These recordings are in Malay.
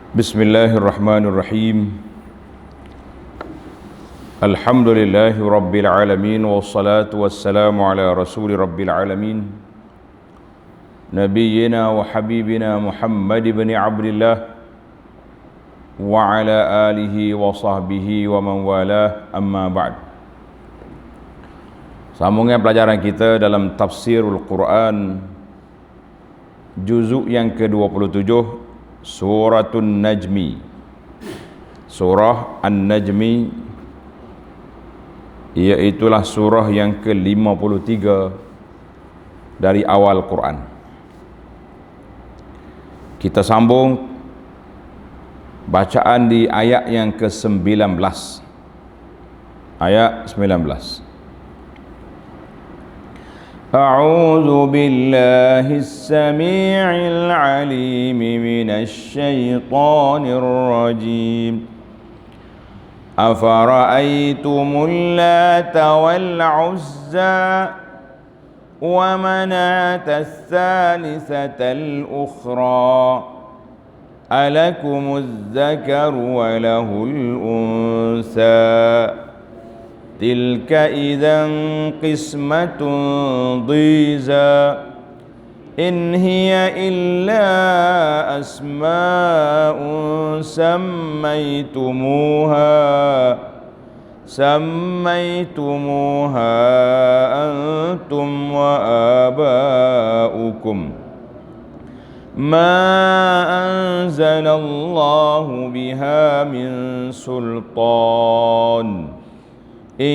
Bismillahirrahmanirrahim. Alhamdulillahi rabbil alamin, wassalatu wassalamu ala rasuli rabbil alamin, nabiyyina wa habibina Muhammad ibn Abdillah wa ala alihi wa sahbihi wa man walah, amma ba'd. Sambungan pelajaran kita dalam tafsirul Quran juzuk yang ke-27, Suratun Najmi. Surah An-Najmi iaitulah surah yang ke-53 dari awal Quran. Kita sambung bacaan di ayat yang ke-19. Ayat 19. أعوذ بالله السميع العليم من الشيطان الرجيم أفرأيتم اللات والعزى ومناة الثالثة الأخرى ألكم الذكر وله الأنثى تلك إذا قسمة ضيزى إن هي إلا أسماء سميتموها أنتم وآباؤكم ما أنزل الله بها من سلطان إن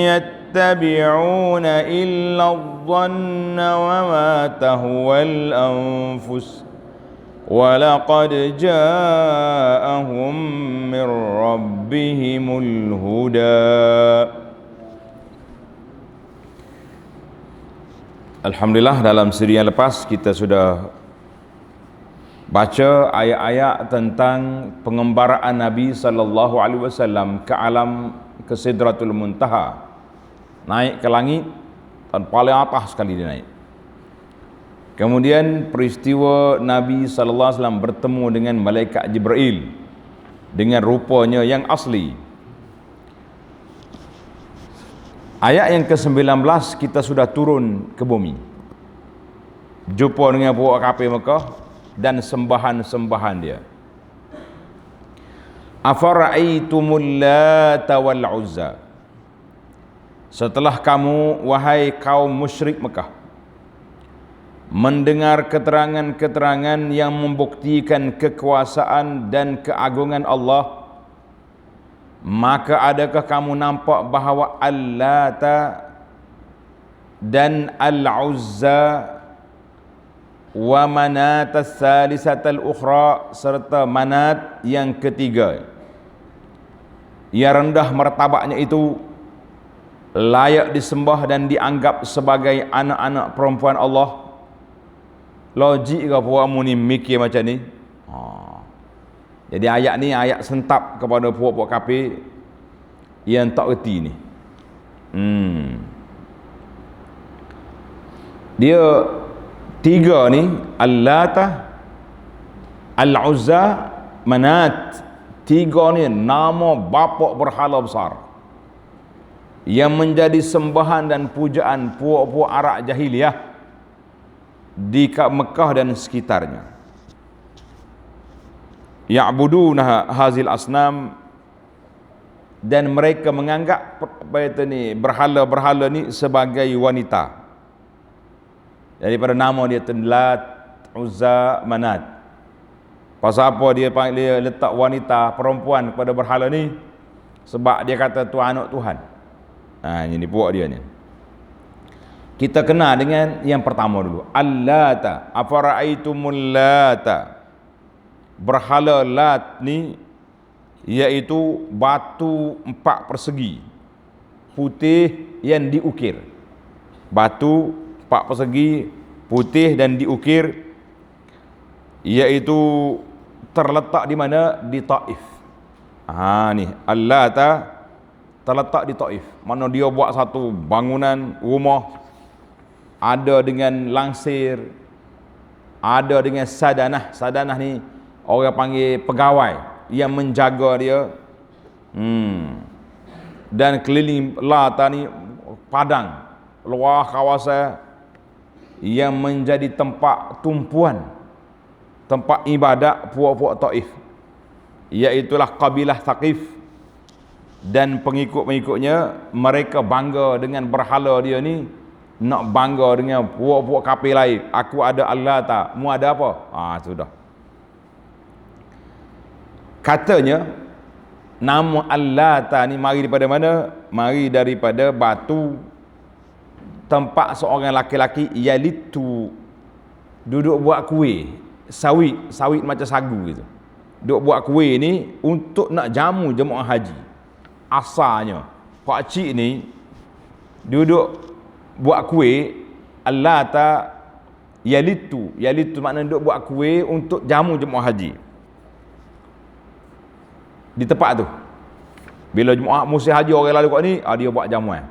يتبعون إلا الظن وما تهوى الأنفس ولقد جاءهم من ربهم الهدى. Alhamdulillah, dalam siri yang lepas kita sudah baca ayat-ayat tentang pengembaraan Nabi sallallahu alaihi wasallam ke alam, ke Sidratul Muntaha, naik ke langit dan paling atas sekali dia naik. Kemudian peristiwa Nabi sallallahu alaihi wasallam bertemu dengan malaikat Jibril dengan rupanya yang asli. Ayat yang ke-19 kita sudah turun ke bumi, jumpa dengan puak kafir Mekah dan sembahan-sembahan dia. Afara'aitumul Lata wal Uzza, setelah kamu wahai kaum musyrik Mekah mendengar keterangan-keterangan yang membuktikan kekuasaan dan keagungan Allah, maka adakah kamu nampak bahawa Al-Lata dan Al-Uzza wa Manat as-salisatal ukhra serta Manat yang ketiga yang rendah martabatnya itu layak disembah dan dianggap sebagai anak-anak perempuan Allah? Logik ke puakmu ni mikir macam ni? Jadi ayat ni ayat sentap kepada puak-puak kafir yang tak reti ni. Dia tiga ni, Al-Lata, Al-Uzza, Manat. Tiga ni nama bapa berhala besar yang menjadi sembahan dan pujaan puak-puak Arab jahiliyah di Mekah dan sekitarnya. Ya'buduna hazil asnam, dan mereka menganggap berhala-berhala ni sebagai wanita. Daripada nama dia Lat, Uzza, Manat. Pasal apa dia letak wanita, perempuan kepada berhala ni? Sebab dia kata tu anak Tuhan. Ini puak dia ni. Kita kenal dengan yang pertama dulu, Al-Lata. Afara'aitumul Lata, berhala Lat ni iaitu batu 4 persegi putih yang diukir. Batu 4 persegi putih dan diukir, iaitu terletak di mana? Di Taif. Ni Al-Lata terletak di Taif. Mana dia buat satu bangunan rumah, ada dengan langsir, ada dengan sadanah. Sadanah ni orang panggil pegawai yang menjaga dia. Dan keliling Lata ni padang, luar kawasan yang menjadi tempat tumpuan, tempat ibadat puak-puak Taif, iaitulah kabilah Thaqif. Dan pengikut-pengikutnya, mereka bangga dengan berhala dia ni, nak bangga dengan puak-puak kafir lain. Aku ada Al-Lata, mu ada apa? Sudah. Katanya nama Al-Lata ni mari daripada mana? Mari daripada batu tempat seorang laki-laki Yalitu duduk buat kuih, sawit macam sagu gitu. Duduk buat kuih ni untuk nak jamu jemaah haji. Asalnya pak cik ni duduk buat kuih Al-Lata Yalitu maknanya duduk buat kuih untuk jamu jemaah haji di tempat tu. Bila jemaah musim haji orang lalu kat ni, dia buat jamuan.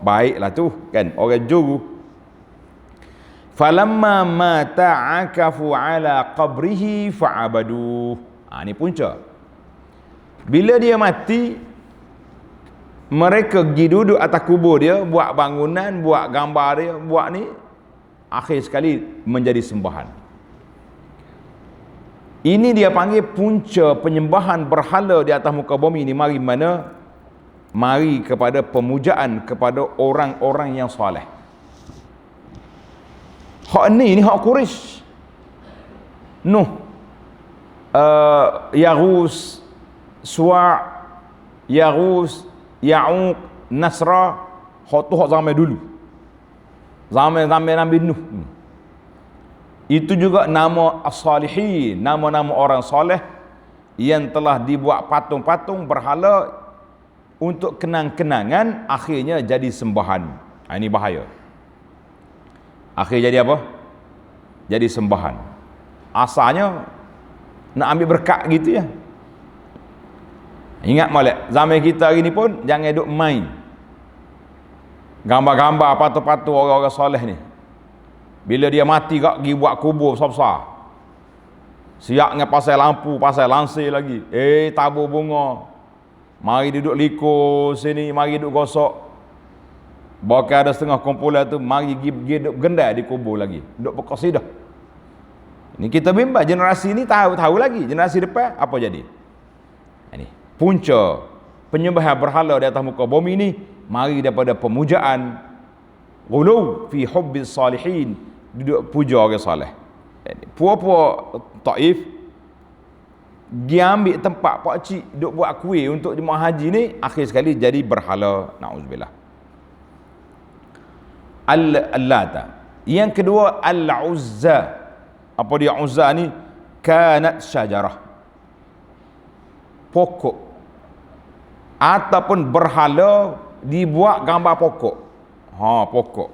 Baiklah tu kan, orang juru. Falamma mata akafu ala qabrihi fa'abadu. Ni punca. Bila dia mati, mereka pergi duduk atas kubur dia, buat bangunan, buat gambar dia, buat ni, akhir sekali menjadi sembahan. Ini dia panggil punca penyembahan berhala di atas muka bumi ni. Mari mana? Mari kepada pemujaan kepada orang-orang yang soleh. Hak ni hak Quraisy. Nuh, Yaghus, Suwa', Yaghus, Ya'uq, Nasra, hak tu hak zaman dulu. Zaman Nabi Nuh. Itu juga nama as-salihin, nama-nama orang soleh yang telah dibuat patung-patung berhala untuk kenang-kenangan, akhirnya jadi sembahan. Ini bahaya. Akhirnya jadi apa? Jadi sembahan. Asalnya nak ambil berkat gitu ya. Ingat molek, zaman kita hari ni pun jangan duk main gambar-gambar patung-patung orang-orang soleh ni. Bila dia mati kak pergi buat kubur besar-besar, siap dengan pasal lampu, pasal lansir lagi, tabur bunga, mari duduk likur sini, mari duduk gosok. Bahkan ada setengah kumpulan tu mari pergi duduk gendai di kubur lagi, duduk berqasidah. Ini kita bimbang generasi ni tahu lagi, generasi depan apa jadi. Ini punca penyembahan berhala di atas muka bumi ni mari daripada pemujaan ghulu fi hubbis salihin, duduk puja orang soleh. Puak-puak Taif dia ambil tempat pak cik duk buat kuih untuk jemaah haji ni, akhir sekali jadi berhala. Nauzubillah. Al-Lata. Yang kedua Al-Uzza. Apa dia Uzza ni? Kanat syajarah, pokok, ataupun berhala dibuat gambar pokok. Pokok.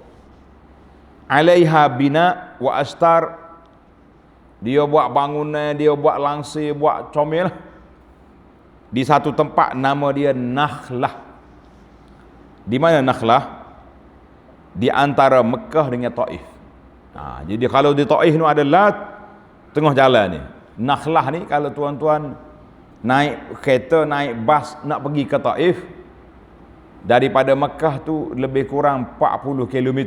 Alaiha bina wa astar, dia buat bangunan, dia buat langsir, buat comel. Di satu tempat nama dia Nakhlah. Di mana Nakhlah? Di antara Mekah dengan Taif. Jadi kalau di Taif ni ada Lat, tengah jalan ni. Nakhlah ni kalau tuan-tuan naik kereta, naik bas nak pergi ke Taif, daripada Mekah tu lebih kurang 40 km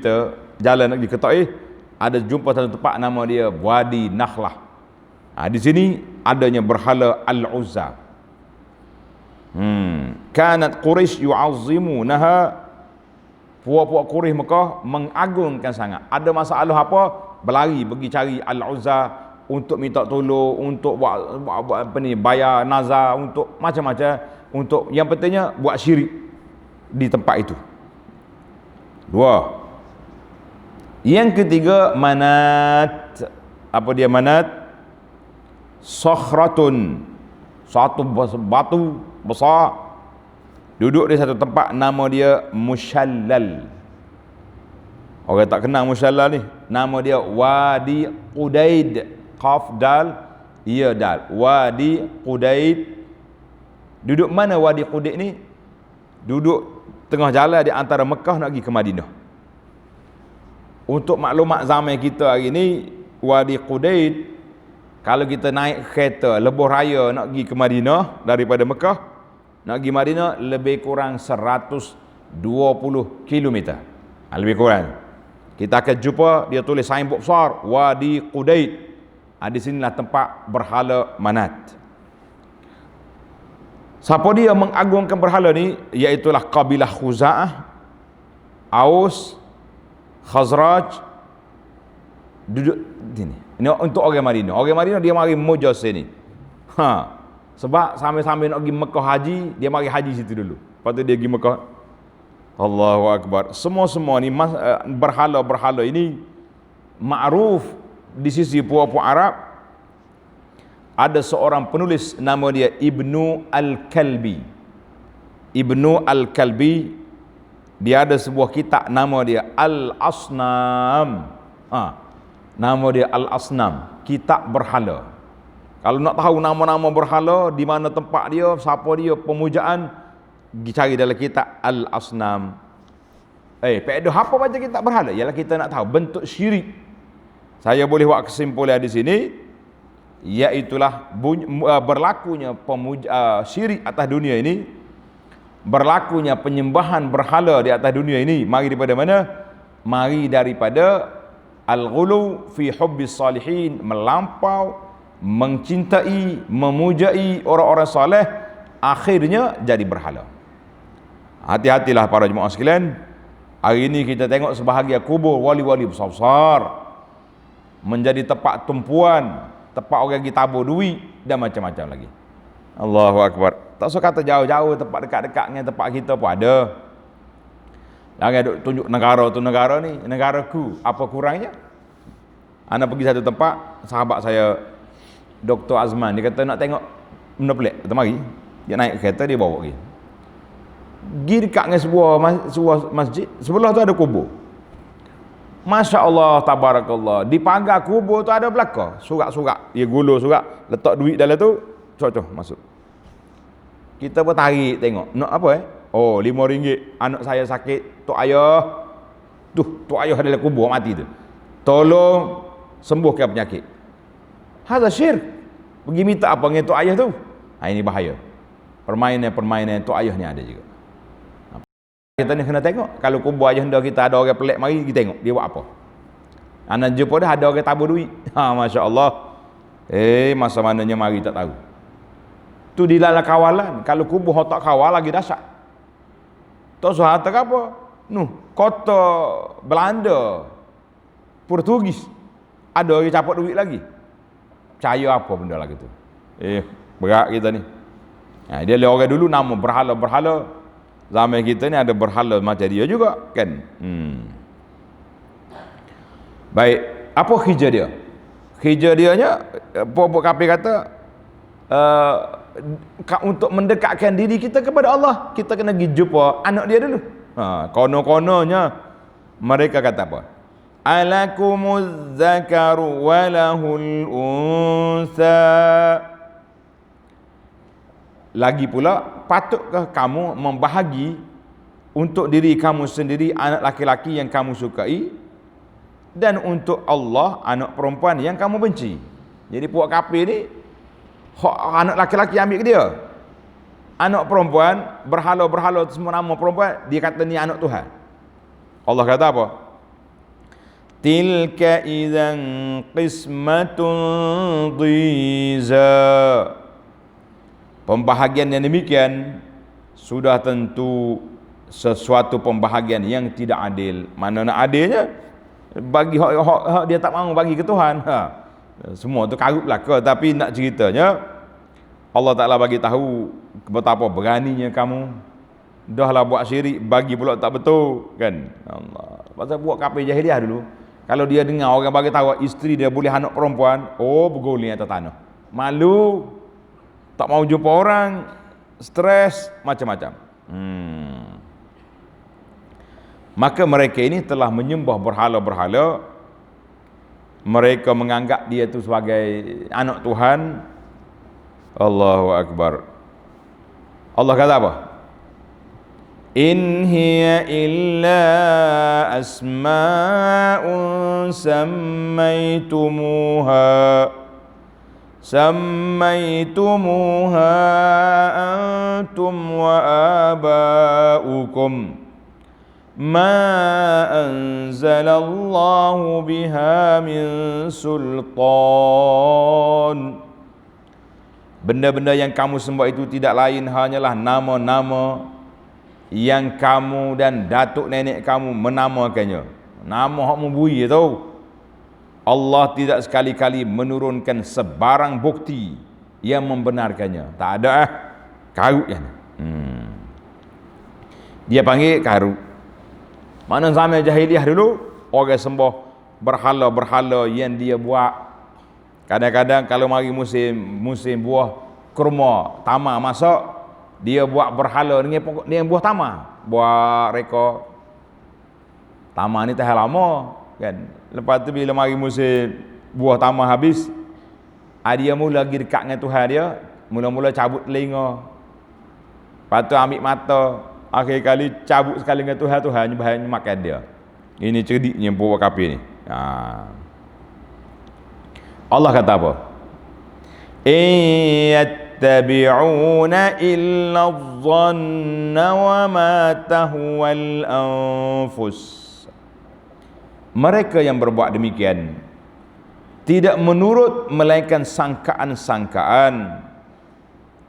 jalan nak pergi ke Taif, ada jumpa satu tempat nama dia Wadi Nakhlah. Di sini adanya berhala Al-Uzza. Kanat Quraisy yu'azzimunaha, puak-puak Quraisy Mekah mengagungkan sangat. Ada masalah apa, berlari pergi cari Al-Uzza untuk minta tolong, untuk buat apa ni, bayar nazar, untuk macam-macam, untuk yang pentingnya buat syirik di tempat itu. Dua. Yang ketiga Manat. Apa dia Manat? Sakhratun, satu batu besar duduk di satu tempat nama dia Mushallal. Orang tak kenal Mushallal ni, nama dia Wadi Qudaid. Qaf dal, ya dal. Wadi Qudaid. Duduk mana Wadi Qudaid ni? Duduk tengah jalan di antara Mekah nak pergi ke Madinah. Untuk maklumat zaman kita hari ni, Wadi Qudaid, Kalau kita naik kereta lebuh raya nak pergi ke Madinah daripada Mekah, nak pergi Madinah lebih kurang 120 km. Lebih kurang. Kita akan jumpa dia tulis signboard besar Wadi Qudaid. Di sinilah tempat berhala Manat. Siapa dia mengagungkan berhala ni? Iaitulah kabilah Khuza'ah, Aus, Khazraj. Duduk sini. Ini untuk orang Madinah. Orang Madinah dia mari memuja sini. Sebab sambil-sambil nak pergi Mekah haji, dia mari haji situ dulu. Lepas tu dia pergi Mekah. Allahu Akbar. Semua-semua ni berhala-berhala ini ma'ruf di sisi puak-puak Arab. Ada seorang penulis nama dia Ibnu Al-Kalbi. Ibnu Al-Kalbi, dia ada sebuah kitab nama dia Al-Asnam. Nama dia Al-Asnam, kitab berhala. Kalau nak tahu nama-nama berhala, di mana tempat dia, siapa dia, pemujaan, cari dalam kitab Al-Asnam. Pedoh apa baca kitab berhala? Ialah kita nak tahu bentuk syirik. Saya boleh buat kesimpulan di sini, iaitulah berlakunya syirik atas dunia ini, berlakunya penyembahan berhala di atas dunia ini. Mari daripada mana? Mari daripada al-ghulu fi hubbis salihin, melampau mencintai, memujai orang-orang saleh, akhirnya jadi berhala. Hati-hatilah para jemaah sekalian. Hari ini kita tengok sebahagian kubur wali-wali besar-besar menjadi tempat tumpuan, tempat orang pergi tabur duit dan macam-macam lagi. Allahu Akbar. Tak usah kata jauh-jauh, tempat dekat-dekat dengan tempat kita pun ada. Jangan duk tunjuk negara tu negara ni, negaraku. Apa kurangnya? Anda pergi satu tempat, sahabat saya Dr. Azman, dia kata nak tengok benda pelik. Kata mari. Dia naik kereta, dia bawa pergi. Pergi dekat dengan sebuah masjid, sebelah tu ada kubur. Masya Allah, tabarakallah. Di pagar kubur tu ada belakang surat-surat. Dia gulur surat, letak duit dalam tu, cocok masuk. Kita pun tarik tengok. Nak apa Oh, RM5. Anak saya sakit, tok ayah. Tok ayah dalam kubur mati tu. Tolong sembuhkan penyakit. Hadza syirk. Pergi minta apa dengan tok ayah tu? Ini bahaya. Permainan tok ayah ni ada juga. Kita ni kena tengok. Kalau kubur ayah hendak kita ada orang pelik mari kita tengok dia buat apa. Anak jumpa dah ada orang tabur duit. Masya Allah. Masa mananya mari tak tahu. Tu di dalam kawalan. Kalau kubur tak kawal lagi dahsyat. Tak usah kata apa. Kota Belanda, Portugis, ada orang caput duit lagi. Percaya apa benda lagi tu? Berat kita ni. Dia lihat orang dulu nama berhala-berhala. Zaman kita ni ada berhala macam dia juga kan. Baik, apa hijau dia? Hijau dia nya pokok kafir kata untuk mendekatkan diri kita kepada Allah, kita kena pergi jumpa anak dia dulu. Kono-kononya mereka kata apa? Alakumuz zakaru walahul unsa. Lagi pula, patutkah kamu membahagi untuk diri kamu sendiri anak laki-laki yang kamu sukai, dan untuk Allah anak perempuan yang kamu benci? Jadi puak kafir ni anak laki-laki ambil ke dia, anak perempuan berhala-berhala semua nama perempuan dia kata ni anak Tuhan. Allah kata apa? Tilka idzan qismatun dhiza. Pembahagian yang demikian sudah tentu sesuatu pembahagian yang tidak adil. Mana nak adilnya? Bagi hak dia tak mahu bagi ke Tuhan. Semua tu karut belaka. Tapi nak ceritanya, Allah Ta'ala bagi tahu betapa beraninya kamu. Dahlah buat syirik, bagi pula tak betul kan. Allah. Pasal buat kafir jahiliah dulu, kalau dia dengar orang bagi tahu isteri dia boleh anak perempuan, berguling atas tanah. Malu, tak mau jumpa orang, stres, macam-macam. Maka mereka ini telah menyembah berhala-berhala. Mereka menganggap dia itu sebagai anak Tuhan. Allahu Akbar. Allah kata apa? In hiya illa asma'un sammaitumuha sammaitumuha antum wa aba'ukum ma anzalallahu biha min sultan. Benda-benda yang kamu sembah itu tidak lain hanyalah nama-nama yang kamu dan datuk nenek kamu menamakannya. Nama hak membui itu. Allah tidak sekali-kali menurunkan sebarang bukti yang membenarkannya. Tak ada karut kan. Dia panggil karut. Mana zaman jahiliah dulu orang sembah berhala-berhala yang dia buat. Kadang-kadang kalau mari musim buah kurma, tamar masak, dia buat berhala dengan buah tamar. Buat reka tamar ni tahan lama kan. Lepas tu bila mari musim buah tamar habis, dia mula lagi dekat dengan Tuhan dia, mula-mula cabut telinga. Lepas tu ambil mata, akhir kali cabut sekali dengan Tuhan, Tuhan bahannya makan dia. Ini cerdiknya buah kafir ni. Allah kata apa? Yattabi'una illa adh-dhanna wa ma tahwal anfus. Mereka yang berbuat demikian tidak menurut melainkan sangkaan-sangkaan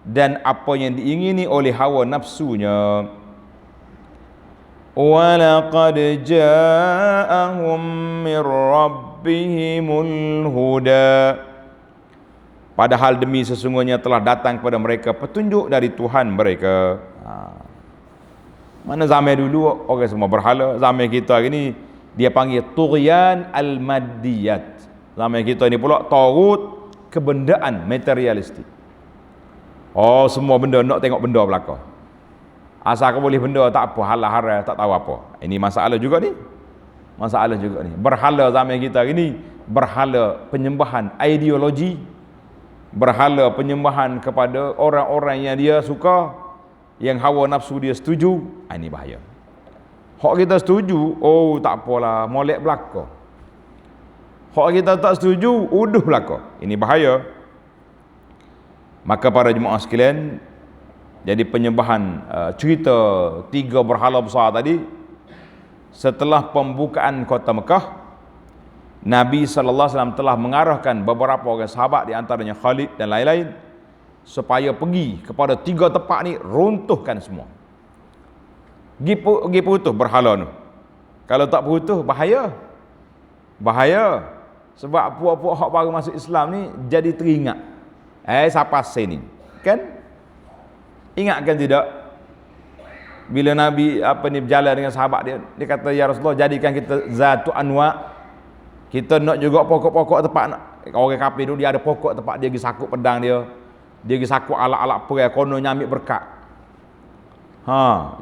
dan apa yang diingini oleh hawa nafsunya. Wa laqad ja'ahum min rabbihimul huda. Padahal demi sesungguhnya telah datang kepada mereka petunjuk dari Tuhan mereka. Mana zaman dulu orang semua berhala, zaman kita hari ni dia panggil tughyan al-maddiyat. Zaman kita ni pula tagut kebendaan materialistik. Oh, semua benda nak tengok benda belaka. Asal kau boleh benda tak apa, halal haram tak tahu apa. Ini masalah juga ni. Masalah juga ni. Berhala zaman kita ini berhala penyembahan ideologi, berhala penyembahan kepada orang-orang yang dia suka, yang hawa nafsu dia setuju. Ini bahaya. Hak kita setuju, oh tak apalah, molek belaka. Hak kita tak setuju, uduh belaka. Ini bahaya. Maka para jemaah sekalian, jadi penyembahan cerita 3 berhala besar tadi, setelah pembukaan kota Mekah, Nabi SAW telah mengarahkan beberapa orang sahabat, di antaranya Khalid dan lain-lain, supaya pergi kepada 3 tempat ni, runtuhkan semua. Pergi putus berhala tu. Kalau tak putus, bahaya. Bahaya. Sebab puak-puak hak baru masuk Islam ni jadi teringat. Siapa sini? Kan? Ingatkan tidak? Bila Nabi berjalan dengan sahabat dia, dia kata, ya Rasulullah, jadikan kita zatu anwa. Kita nak juga pokok-pokok tempat nak. Orang kafir tu dia ada pokok tempat dia pergi sakut pedang dia. Dia pergi sakut alat-alat perang, kono nyamik berkat.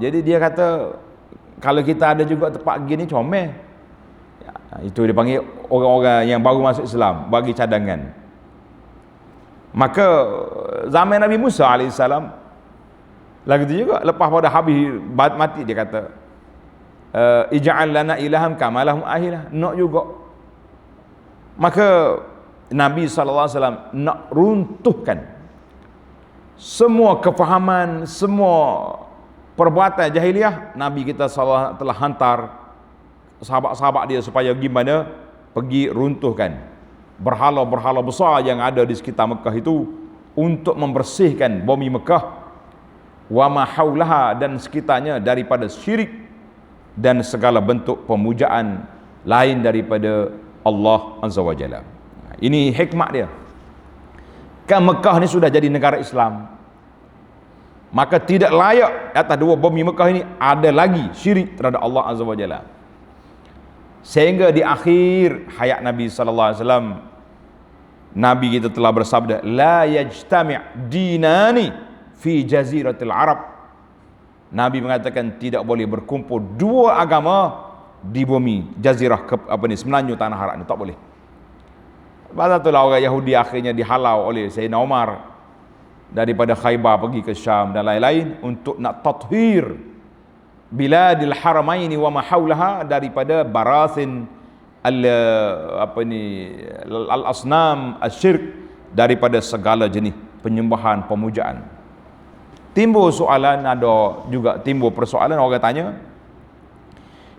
Jadi dia kata, kalau kita ada juga tempat gini comel. Itu dia panggil orang-orang yang baru masuk Islam, bagi cadangan. Maka zaman Nabi Musa AS, lagi tu juga, lepas pada habis mati, dia kata, ij'al lana ilaham kama lahum ahilah. Nak juga. Maka Nabi SAW nak runtuhkan semua kefahaman, semua perbuatan jahiliah. Nabi kita SAW telah hantar sahabat-sahabat dia supaya gimana pergi runtuhkan berhala-berhala besar yang ada di sekitar Mekah itu, untuk membersihkan bumi Mekah wa ma haulaha, dan sekitarnya daripada syirik dan segala bentuk pemujaan lain daripada Allah Azza wa Jalla. Ini hikmah dia. Kan Mekah ni sudah jadi negara Islam, maka tidak layak atas 2 bumi Mekah ini ada lagi syirik terhadap Allah Azza wa Jalla. Sehingga di akhir hayat Nabi sallallahu alaihi wasallam, Nabi kita telah bersabda, la yajtami' dinani fi jaziratil Arab. Nabi mengatakan tidak boleh berkumpul 2 agama di bumi jazirah semenanjung tanah Arab ni, tak boleh. Pada itulah orang Yahudi akhirnya dihalau oleh Sayyidina Umar daripada Khaybar pergi ke Syam dan lain-lain, untuk nak tathhir biladil haramaini wa ma haulaha daripada barasin al-asnam asyirk, daripada segala jenis penyembahan pemujaan. Timbul soalan, ada juga timbul persoalan, orang tanya,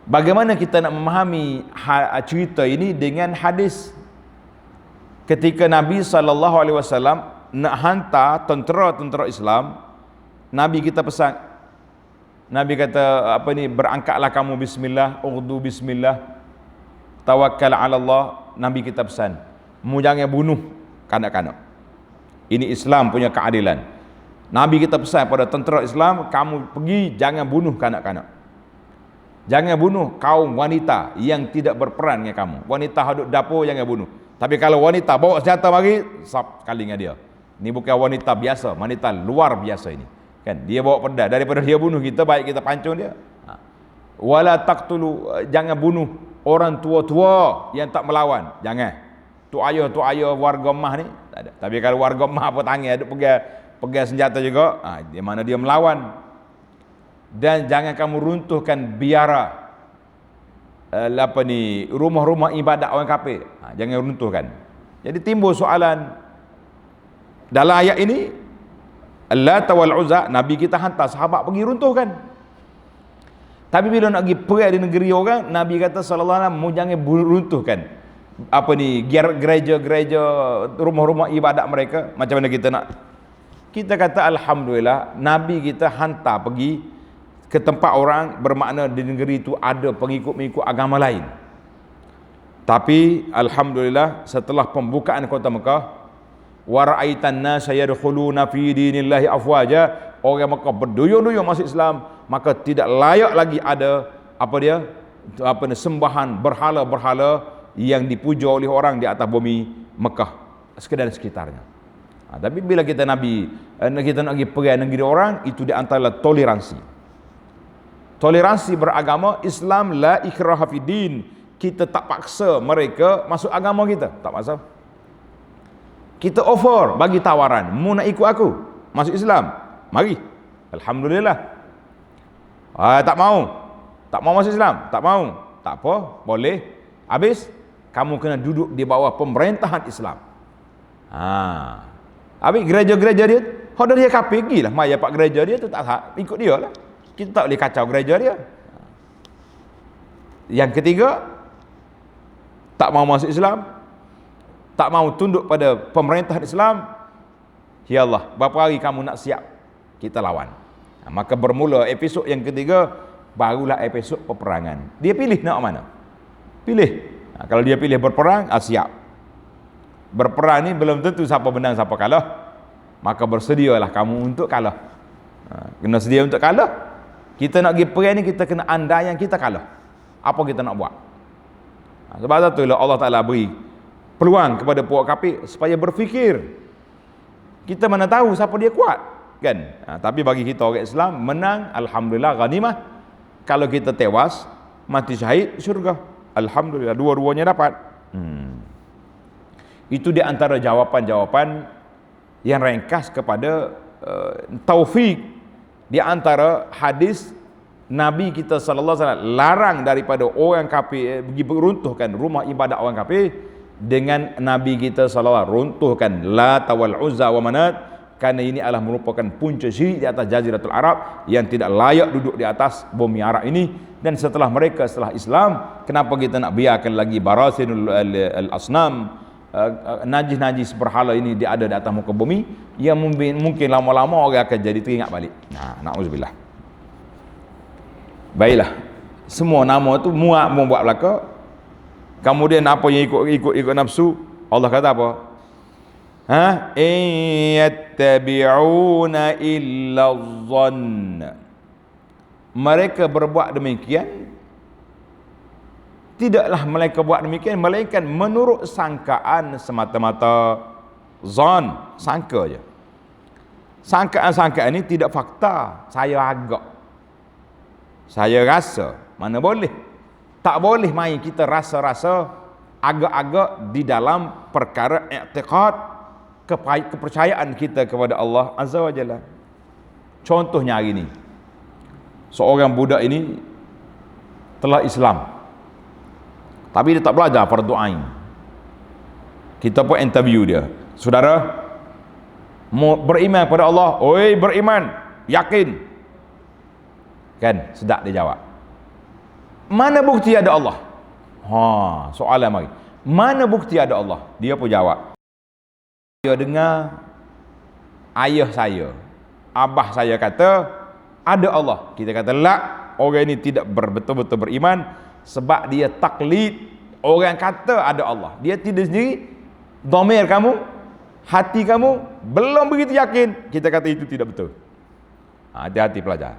bagaimana kita nak memahami cerita ini dengan hadis ketika Nabi SAW nak hantar tentera-tentera Islam. Nabi kita pesan, Nabi kata berangkatlah kamu bismillah, urdu bismillah, tawakkal ala Allah. Nabi kita pesan, mu jangan bunuh kanak-kanak. Ini Islam punya keadilan. Nabi kita pesan pada tentera Islam, kamu pergi jangan bunuh kanak-kanak. Jangan bunuh kaum wanita yang tidak berperan dengan kamu. Wanita hadut dapur jangan bunuh. Tapi kalau wanita bawa senjata mari, sap kali dengan dia. Ini bukan wanita biasa, wanita luar biasa ini. Kan dia bawa pedang, daripada dia bunuh kita, baik kita pancung dia. Wala taqtulu, jangan bunuh orang tua-tua yang tak melawan. Jangan. Tu ayah warga mah ni tak ada. Tapi kalau warga mah apa tangan ada pegang senjata juga, di mana dia melawan. Dan jangan kamu runtuhkan biara rumah-rumah ibadat orang kafir. Jangan runtuhkan. Jadi timbul soalan dalam ayat ini, Lat wal Uzza, Nabi kita hantar sahabat pergi runtuhkan. Tapi bila nak pergi perang di negeri orang, Nabi kata sallallahu alaihi wasallam, jangan runtuhkan gereja-gereja, rumah-rumah ibadat mereka. Macam mana kita nak? Kita kata alhamdulillah, Nabi kita hantar pergi ke tempat orang, bermakna di negeri itu ada pengikut-pengikut agama lain. Tapi alhamdulillah, setelah pembukaan kota Mekah, wa ra'aitan nasa yadkhuluna fi dinillahi afwaja, orang Mekah berduyun-duyun masuk Islam, maka tidak layak lagi ada sembahan berhala-berhala yang dipuja oleh orang di atas bumi Mekah dan sekitarnya. Tapi bila kita nak pergi perang negeri orang, itu di antara toleransi beragama. Islam la ikraha fid din, kita tak paksa mereka masuk agama kita, tak paksa. Kita offer, bagi tawaran, mu nak ikut aku masuk Islam, mari, alhamdulillah. Tak mau masuk Islam, tak mau, tak apa, boleh. Habis kamu kena duduk di bawah pemerintahan Islam. Habis gereja-gereja dia, kalau dia kafir, pergilah maya pak gereja dia tu, tak ikut dia lah. Kita tak boleh kacau gereja dia. Yang ketiga, tak mau masuk Islam, tak mau tunduk pada pemerintahan Islam, ya Allah, berapa hari kamu nak siap kita lawan? Maka bermula episod yang ketiga, barulah episod peperangan. Dia pilih nak mana? Pilih. Kalau dia pilih berperang, siap. Berperang ni belum tentu siapa menang siapa kalah. Maka bersedialah kamu untuk kalah. Kena sedia untuk kalah. Kita nak pergi perang ni, kita kena andai yang kita kalah. Apa kita nak buat? Sebab itulah Allah Ta'ala beri peluang kepada puak kafir supaya berfikir. Kita mana tahu siapa dia kuat, kan? Tapi bagi kita orang Islam, menang alhamdulillah, ghanimah. Kalau kita tewas, mati syahid, syurga, alhamdulillah, dua-duanya dapat. Itu di antara jawapan-jawapan yang ringkas kepada taufik di antara hadis Nabi kita sallallahu alaihi wasallam larang daripada orang kafir pergi beruntuhkan rumah ibadat orang kafir, dengan Nabi kita sallallahu alaihi wasallam runtuhkan Lat wal Uzza wa Manat, kerana ini adalah merupakan punca syirik di atas Jaziratul Arab yang tidak layak duduk di atas bumi Arab ini. Dan setelah Islam, kenapa kita nak biarkan lagi barasinul al-asnam, najis-najis berhala ini dia ada di atas muka bumi, yang mungkin lama-lama orang akan jadi teringat balik. Na'udzubillah. Baiklah, semua nama tu muak membuat belaka. Kemudian apa yang ikut nafsu? Allah kata apa? Yattabi'una illa dhann. Mereka berbuat demikian, tidaklah mereka buat demikian melainkan menurut sangkaan semata-mata. Zon, sangka je. Sangkaan-sangkaan ini tidak fakta. Saya agak, saya rasa, mana boleh. Tak boleh main kita rasa-rasa agak-agak di dalam perkara i'tiqad, kepercayaan kita kepada Allah Azza wa Jalla. Contohnya hari ini, seorang budak ini telah Islam, tapi dia tak belajar fardu ain. Kita pun interview dia, Saudara, beriman pada Allah, oi beriman, yakin. Kan, sedap dia jawab. Mana bukti ada Allah? Soalan mari. Mana bukti ada Allah? Dia pun jawab. Dia dengar ayah saya, abah saya kata ada Allah. Kita kata la, orang ini tidak betul-betul beriman sebab dia taklid. Orang kata ada Allah, dia tidak sendiri. Dhamir kamu, hati kamu belum begitu yakin. Kita kata itu tidak betul. Hati-hati pelajar.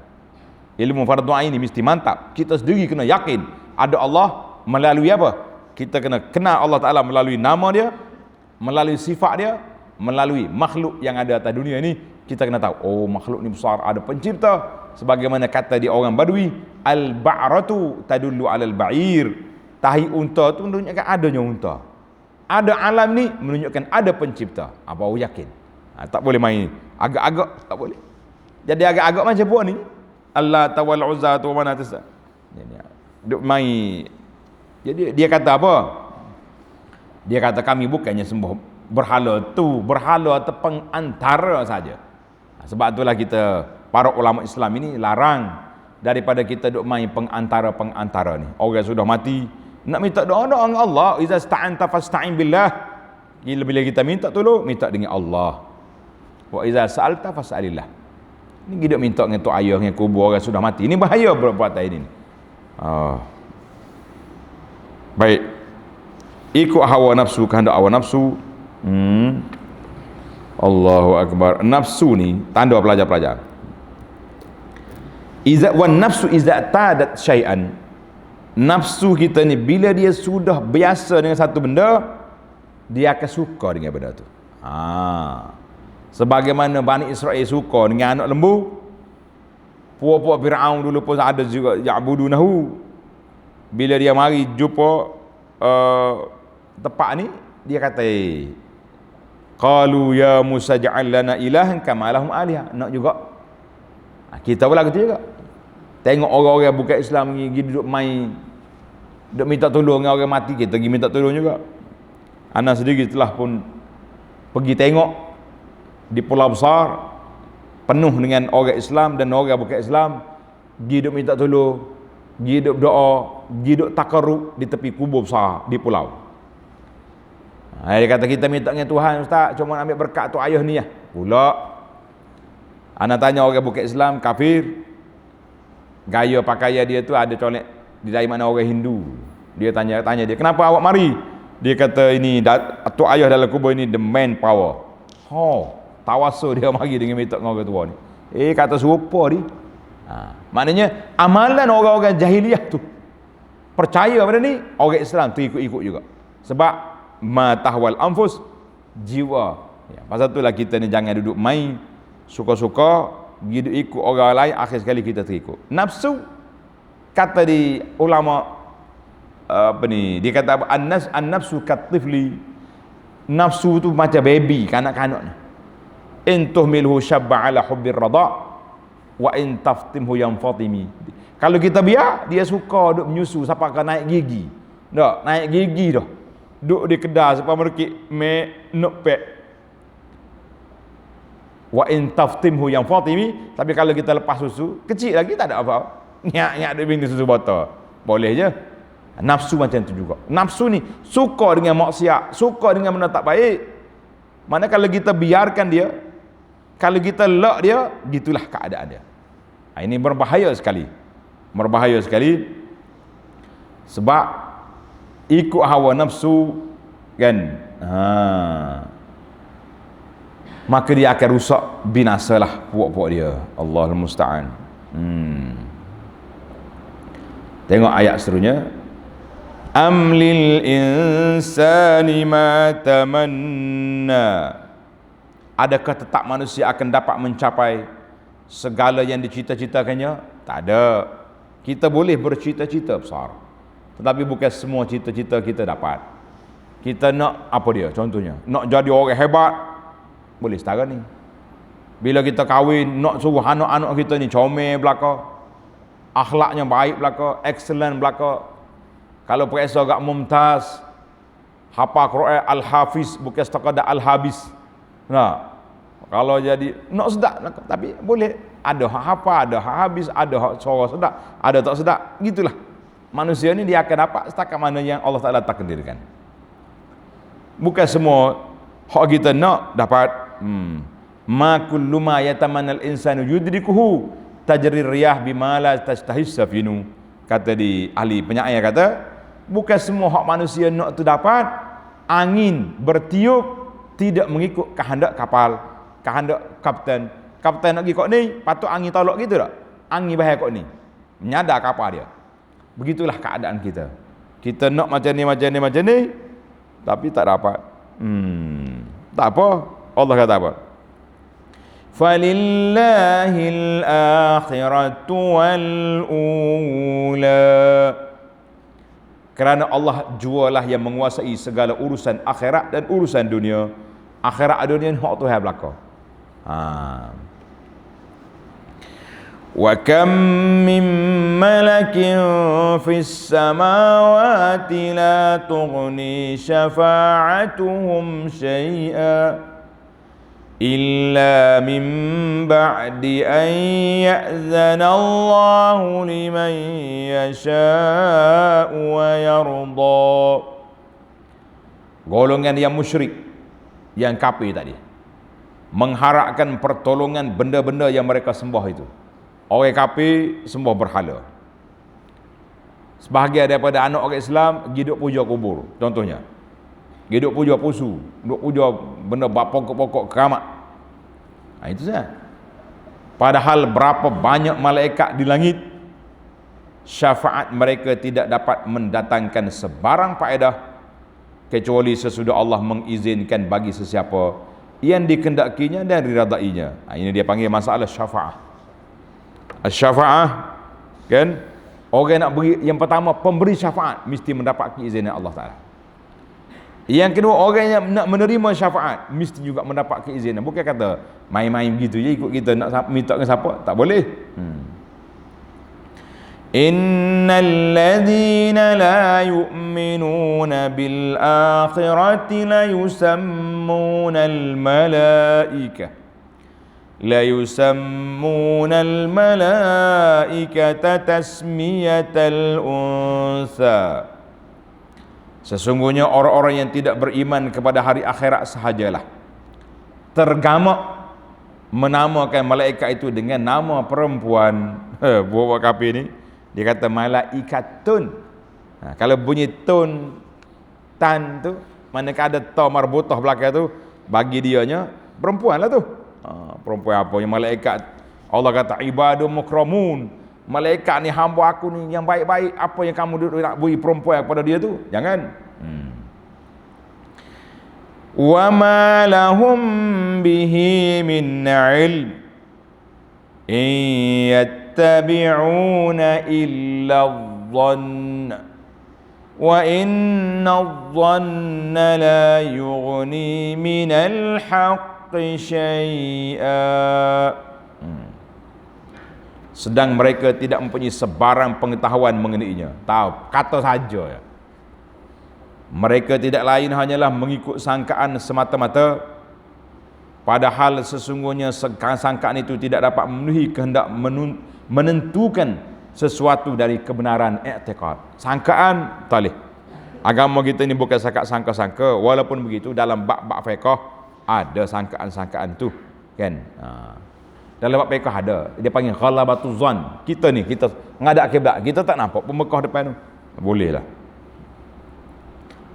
Ilmu fardu ain ini mesti mantap. Kita sendiri kena yakin ada Allah melalui apa? Kita kena kenal Allah Ta'ala melalui nama dia, melalui sifat dia, melalui makhluk yang ada atas dunia ini. Kita kena tahu, oh makhluk ni besar, ada pencipta. Sebagaimana kata di orang Badui, al-ba'ratu tadullu 'alal ba'ir. Tahi unta tu menunjukkan adanya unta. Ada alam ni menunjukkan ada pencipta. Apa awak yakin? Tak boleh main agak-agak, tak boleh. Jadi agak-agak macam buat ni. Allah tawal uzza tu mana tasa. Duk mai. Jadi dia kata apa? Dia kata kami bukannya sembah berhala tu, berhala atau pengantara saja. Sebab itulah kita para ulama Islam ini larang daripada kita duk main pengantara-pengantara ni. Orang sudah mati nak minta doa dengan Allah, iza sta'anta fasta'in billah. Bila kita minta tolong, minta dengan Allah. Wa iza sa'alta fas'alillah. Ini kita minta dengan tok ayah, dengan kubur orang sudah mati. Ini bahaya perbuatan ini. Baik. Ikut hawa nafsu, kehendak hawa nafsu. Allahu Akbar. Nafsu ni, tanda pelajar-pelajar. Iza wan nafsu iza tadat syai'an. Nafsu kita ni bila dia sudah biasa dengan satu benda, dia akan suka dengan benda tu. Sebagaimana Bani Israel suka dengan anak lembu. Puak-puak Fir'aun dulu pun ada juga ya'budunahu. Bila dia mari jumpa tempat ni, dia kata qalu ya Musa ja'al lana ilahan kama lahum alihah. Nak juga. Kita pun lagu tu juga. Tengok orang-orang bukan Islam ni pergi duduk main, duduk minta tolong dengan orang mati, kita pergi minta tolong juga. Ana sendiri telah pun pergi tengok di pulau besar penuh dengan orang Islam dan orang bukan Islam, pergi duduk minta tolong, pergi duduk doa, pergi duduk takarrub di tepi kubur besar di pulau. Dia kata kita minta dengan Tuhan Ustaz, cuma ambil berkat tu ayah ni ya. Pula ana tanya orang bukan Islam, kafir, gaya pakaian dia tu ada colek di dari mana orang Hindu. Dia tanya dia, kenapa awak mari? Dia kata ini tu ayah dalam kubur ini the main power. Tawassul dia mari dengan minta dengan orang tua ni. Kata serupa ni. Maknanya amalan orang-orang jahiliah tu percaya pada ni, orang Islam tu ikut-ikut juga. Sebab ma tahwal anfus, jiwa. Pasal itulah kita ni jangan duduk main suka-suka begitu ikut orang lain, akhir sekali kita terikut. Nafsu kata di ulama dia kata an-nafsu katifli. Nafsu tu macam baby, kanak-kanak ni. In tuhmilhu syabba ala hubbir rada wa in taftimhu yanfatimi. Kalau kita biar dia suka duk menyusu sampai akan naik gigi. Tak, naik gigi dah. Duk di kedai sampai merkik nak pek. Wa in taftimhu yanfatimi. Tapi kalau kita lepas susu, kecil lagi tak ada apa. Nyak-nyak dia bini susu botol. Boleh je. Nafsu macam tu juga. Nafsu ni suka dengan maksiat, suka dengan benda tak baik. Mana kalau kita biarkan dia, kalau kita lak dia, gitulah keadaan dia. Ini berbahaya sekali. Berbahaya sekali. Sebab ikut hawa nafsu kan. Maka dia akan rusak, binasalah puak-puak dia. Allahul musta'an. Tengok ayat seterusnya. Am lil insani ma tamanna. Adakah tetap manusia akan dapat mencapai segala yang dicita-citakannya? Tak ada. Kita boleh bercita-cita besar, tetapi bukan semua cita-cita kita dapat. Kita nak apa dia? Contohnya, nak jadi orang hebat, boleh setara ni. Bila kita kahwin, nak suruh anak-anak kita ni comel belaka, akhlaknya baik belaka, excellent belaka. Kalau periksa agak mumtaz, hafal Quran al-hafiz bukan sekadar al-habis. Nah, kalau jadi nak sedap tapi boleh ada hak hafal, ada hak habis, ada hak suara sedap, ada tak sedap, gitulah. Manusia ni dia akan dapat setakat mana yang Allah Taala takdirkan. Bukan semua hak kita nak dapat. Ma kullu ma yatamannal insanu yudrikuhu tajri riyah bima la tashtahis safinu. Kata di ahli penyair kata, bukan semua hak manusia nak tu dapat. Angin bertiup tidak mengikut kehendak kapal, kehendak kapten. Kapten nak pergi kok ni, patut angin tolak gitu tak? Angin bahaya kok ni, menyadar kapal dia. Begitulah keadaan kita. Kita nak macam ni, tapi tak dapat. Tak apa. Allah kata apa? Falillahil akhiratu wal ula. Kerana Allah jualah yang menguasai segala urusan akhirat dan urusan dunia. Akhirat dunia ni hak Tuhan belaka. Wa kam min malakin fis samawati la tughni syafa'atuhum syai'a illa min ba'di an ya'zana Allahu liman yasha'u wa yarda. Golongan yang musyrik, yang kafir tadi, mengharapkan pertolongan benda-benda yang mereka sembah itu. Orang kafir sembah berhala. Sebahagian daripada anak orang Islam hidup puja kubur, contohnya hidup puja pusu, hidup puja benda pokok-pokok keramat. Itu saja. Padahal berapa banyak malaikat di langit, syafaat mereka tidak dapat mendatangkan sebarang faedah kecuali sesudah Allah mengizinkan bagi sesiapa yang dikendakinya dan diradainya. Ini dia panggil masalah syafaat. Syafaat, kan? Orang nak beri, yang pertama pemberi syafaat mesti mendapat keizinan Allah Taala. Yang kedua, orang yang nak menerima syafaat mesti juga mendapat keizinan. Bukan kata main-main begitu je ikut kita nak minta ke siapa, tak boleh. Innal ladzina la yu'minuna bil akhirati la yusammunal malaikah la yusammunal malaikata tasmiyatal unsa. Sesungguhnya orang-orang yang tidak beriman kepada hari akhirat sahajalah tergamak menamakan malaikat itu dengan nama perempuan. Buat kafir ni dia kata malaikatun. Kalau bunyi tun tan tu, manakah ada ta marbutah belakang tu, bagi dianya perempuan lah tu. Perempuan apa yang malaikat? Allah kata ibadun mukramun. Malaikat ni hamba aku ni yang baik-baik, apa yang kamu nak beri perempuan kepada dia tu? Jangan. Wa ma lahum bihi min ilm in yattabi'una illa dhann wa inna dhanna la yughni minal haqqi syai'a. Sedang mereka tidak mempunyai sebarang pengetahuan mengenainya. Tahu, kata saja ya. Mereka tidak lain hanyalah mengikut sangkaan semata-mata, padahal sesungguhnya sangkaan itu tidak dapat memenuhi kehendak menentukan sesuatu dari kebenaran i'tiqad. Sangkaan talih. Agama kita ini bukan sangka-sangka, walaupun begitu dalam bab-bab fiqh ada sangkaan-sangkaan tu, kan? Dalam bab fiqh ada, dia panggil ghalabatuz zan. Kita ni, kita ngadak kiblat, kita tak nampak pun Mekah depan tu. Boleh lah.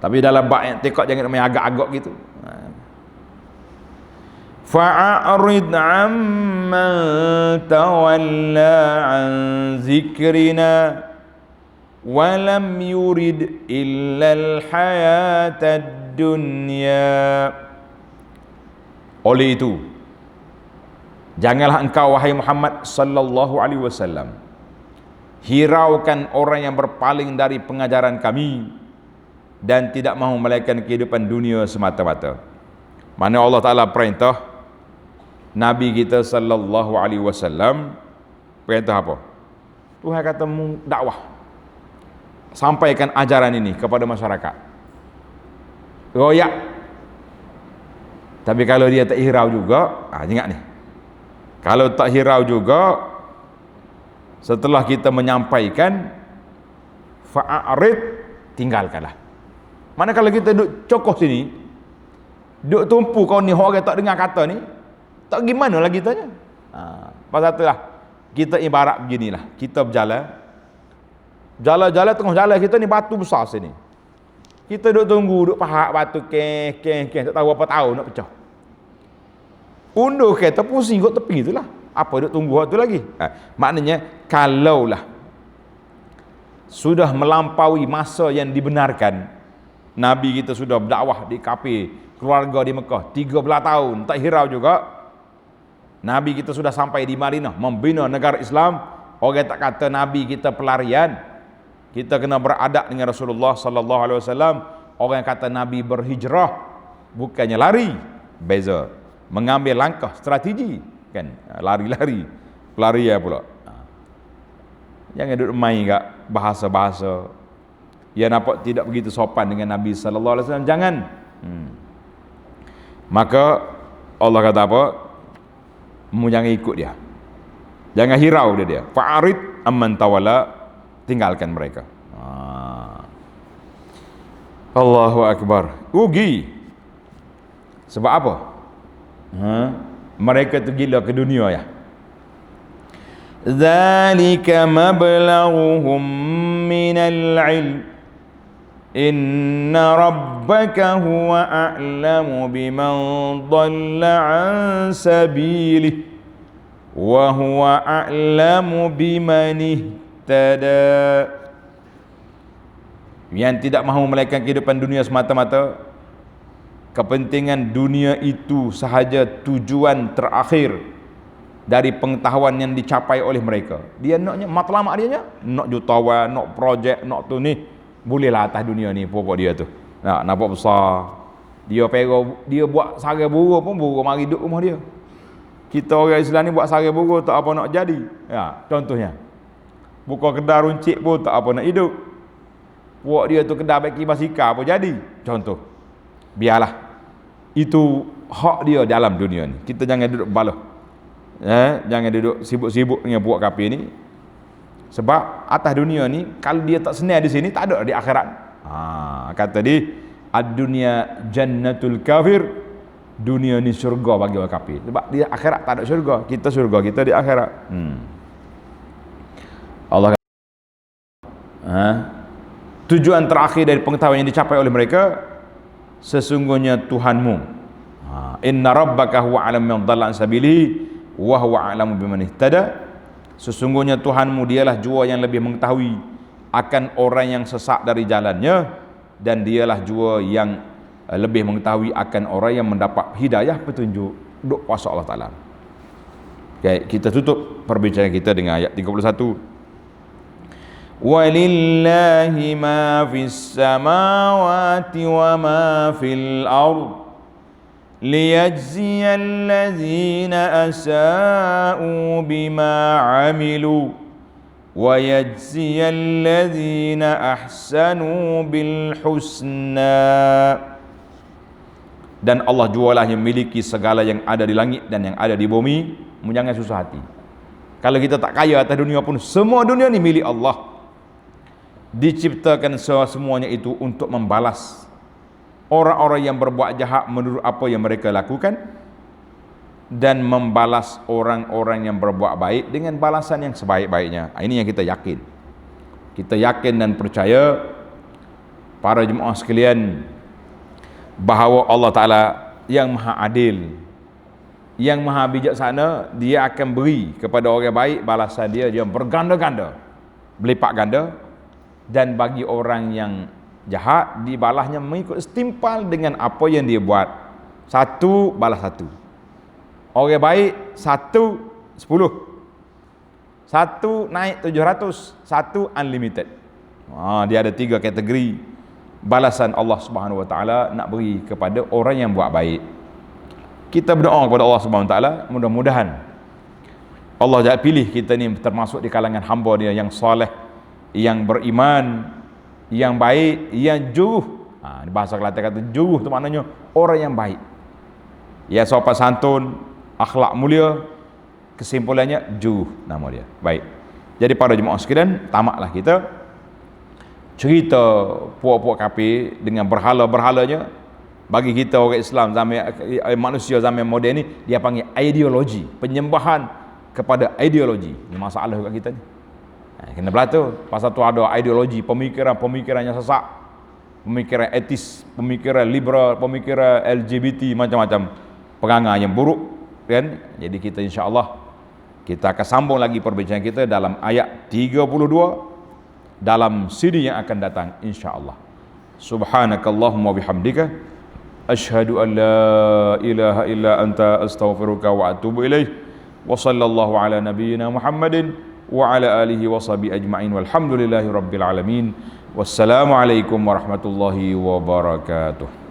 Tapi dalam bab i'tiqad jangan main agak-agak gitu. Fa'arid 'amman tawalla 'an zikrina wa lam yurid illa al-hayatad dunya. Oleh itu, janganlah engkau wahai Muhammad sallallahu alaihi wasallam hiraukan orang yang berpaling dari pengajaran kami dan tidak mahu melainkan kehidupan dunia semata-mata. Mana Allah Taala perintah Nabi kita sallallahu alaihi wasallam, perintah apa? Tuhan kata dakwah, sampaikan ajaran ini kepada masyarakat. royak. Tapi kalau dia tak hirau juga, ingat ni, kalau tak hirau juga, setelah kita menyampaikan, fa'arid, tinggalkanlah. Mana kalau kita duduk cokoh sini, duduk tumpu kau ni, orang tak dengar kata ni, tak gimana lagi tanya. Pasal itulah kita ibarat beginilah, kita berjalan, jalan-jalan tengah jalan kita ni batu besar sini. Kita duduk tunggu, duduk pahak batu keng, tak tahu apa tahun nak pecah. Undur kereta pusing kot tepi itulah. Apa duduk tunggu waktu lagi? Maknanya kalaulah sudah melampaui masa yang dibenarkan, Nabi kita sudah berdakwah di kafir, keluarga di Mekah 13 tahun, tak hirau juga. Nabi kita sudah sampai di Madinah, membina negara Islam. Orang tak kata Nabi kita pelarian. Kita kena beradab dengan Rasulullah sallallahu alaihi wasallam. Orang yang kata Nabi berhijrah, bukannya lari, beza. Mengambil langkah strategi, kan? Lari-lari, pelarian pula. Jangan duduk main kat bahasa-bahasa yang nampak tidak begitu sopan dengan Nabi sallallahu alaihi wasallam. Jangan. Maka Allah kata apa? Mu jangan ikut dia. Jangan hirau dia. Fa'arid amman tawalla, tinggalkan mereka. Allahu akbar. Rugi. Sebab apa? Mereka tu gila ke dunia ya. Dzalika mablaghuhum minal ilm. Inna rabbaka huwa a'lamu biman dhalla an sabilihi wa huwa a'lamu biman ihtada. Yang tidak mahu melahirkan kehidupan dunia semata-mata, kepentingan dunia itu sahaja tujuan terakhir dari pengetahuan yang dicapai oleh mereka. Dia naknya matlamat dia nak jutawan, nak projek, nak tu ni. Bolehlah atas dunia ni pokok dia tu. Nampak besar. Dia buat sarai buruk pun buruk mari duduk rumah dia. Kita orang Islam ni buat sarai buruk tak apa nak jadi. Contohnya. Buka kedai runcit pun tak apa nak hidup. Buat dia tu kedai baki basikal apa jadi. Contoh. Biarlah. Itu hak dia dalam dunia ni. Kita jangan duduk balah. Jangan duduk sibuk-sibuk dengan buat kafir ni. Sebab atas dunia ni, kalau dia tak senang di sini, tak ada di akhirat. Kata dia, ad-dunya jannatul kafir, dunia ni syurga bagi orang kafir. Sebab di akhirat tak ada syurga. Kita syurga kita di akhirat. Allah kata, tujuan terakhir dari pengetahuan yang dicapai oleh mereka, sesungguhnya Tuhanmu, inna rabbaka huwa a'lamu biman dhalla an sabilihi wa huwa a'lamu biman ihtada. Sesungguhnya Tuhanmu dialah jua yang lebih mengetahui akan orang yang sesat dari jalannya, dan dialah jua yang lebih mengetahui akan orang yang mendapat hidayah petunjuk. Duk kuasa Allah Ta'ala. Okay, kita tutup perbincangan kita dengan ayat 31. Walillahi ma fis samawati wa ma fil ardh liyajziya allazina asa'u bima 'amilu wa yajziya allazina ahsanu bil husna. Dan Allah jualah yang memiliki segala yang ada di langit dan yang ada di bumi. Jangan susah hati. Kalau kita tak kaya atas dunia pun, semua dunia ni milik Allah. Diciptakan semuanya itu untuk membalas orang-orang yang berbuat jahat menurut apa yang mereka lakukan, dan membalas orang-orang yang berbuat baik dengan balasan yang sebaik-baiknya. Ini yang kita yakin. Kita yakin dan percaya, para jemaah sekalian, bahawa Allah Ta'ala yang maha adil, yang maha bijaksana, dia akan beri kepada orang baik balasan dia berganda-ganda, berlipat ganda. Dan bagi orang yang jahat, dibalasnya mengikut setimpal dengan apa yang dia buat. Satu balas satu. Orang baik 10. Satu naik 700, satu unlimited. Dia ada 3 kategori balasan Allah Subhanahu Wa Taala nak beri kepada orang yang buat baik. Kita berdoa kepada Allah Subhanahu Wa Taala, mudah-mudahan Allah jangan pilih kita ni termasuk di kalangan hamba Dia yang soleh, yang beriman, yang baik, yang juruh Di bahasa Kelantan kata juruh tu maknanya orang yang baik. Ya, sopan santun, akhlak mulia, kesimpulannya juruh nama dia. Baik. Jadi para jemaah sekalian, tamatlah kita cerita puak-puak kafir dengan berhala-berhalanya. Bagi kita orang Islam zaman manusia zaman moden ni, dia panggil ideologi, penyembahan kepada ideologi. Ini masalah kat kita ni. Kena belatu. Pasal tu ada ideologi, pemikiran yang sesak, pemikiran etis, pemikiran liberal, pemikiran LGBT, macam-macam perangai yang buruk, kan? Jadi kita insya-Allah kita akan sambung lagi perbincangan kita dalam ayat 32 dalam siri yang akan datang insya-Allah. Subhanakallahumma bihamdika asyhadu an la ilaha illa anta astaghfiruka wa atubu ilaik. Wa sallallahu ala nabiyyina Muhammadin wa ala alihi wa sahbihi ajma'in walhamdulillahi rabbil alamin. Wassalamu alaikum warahmatullahi wabarakatuh.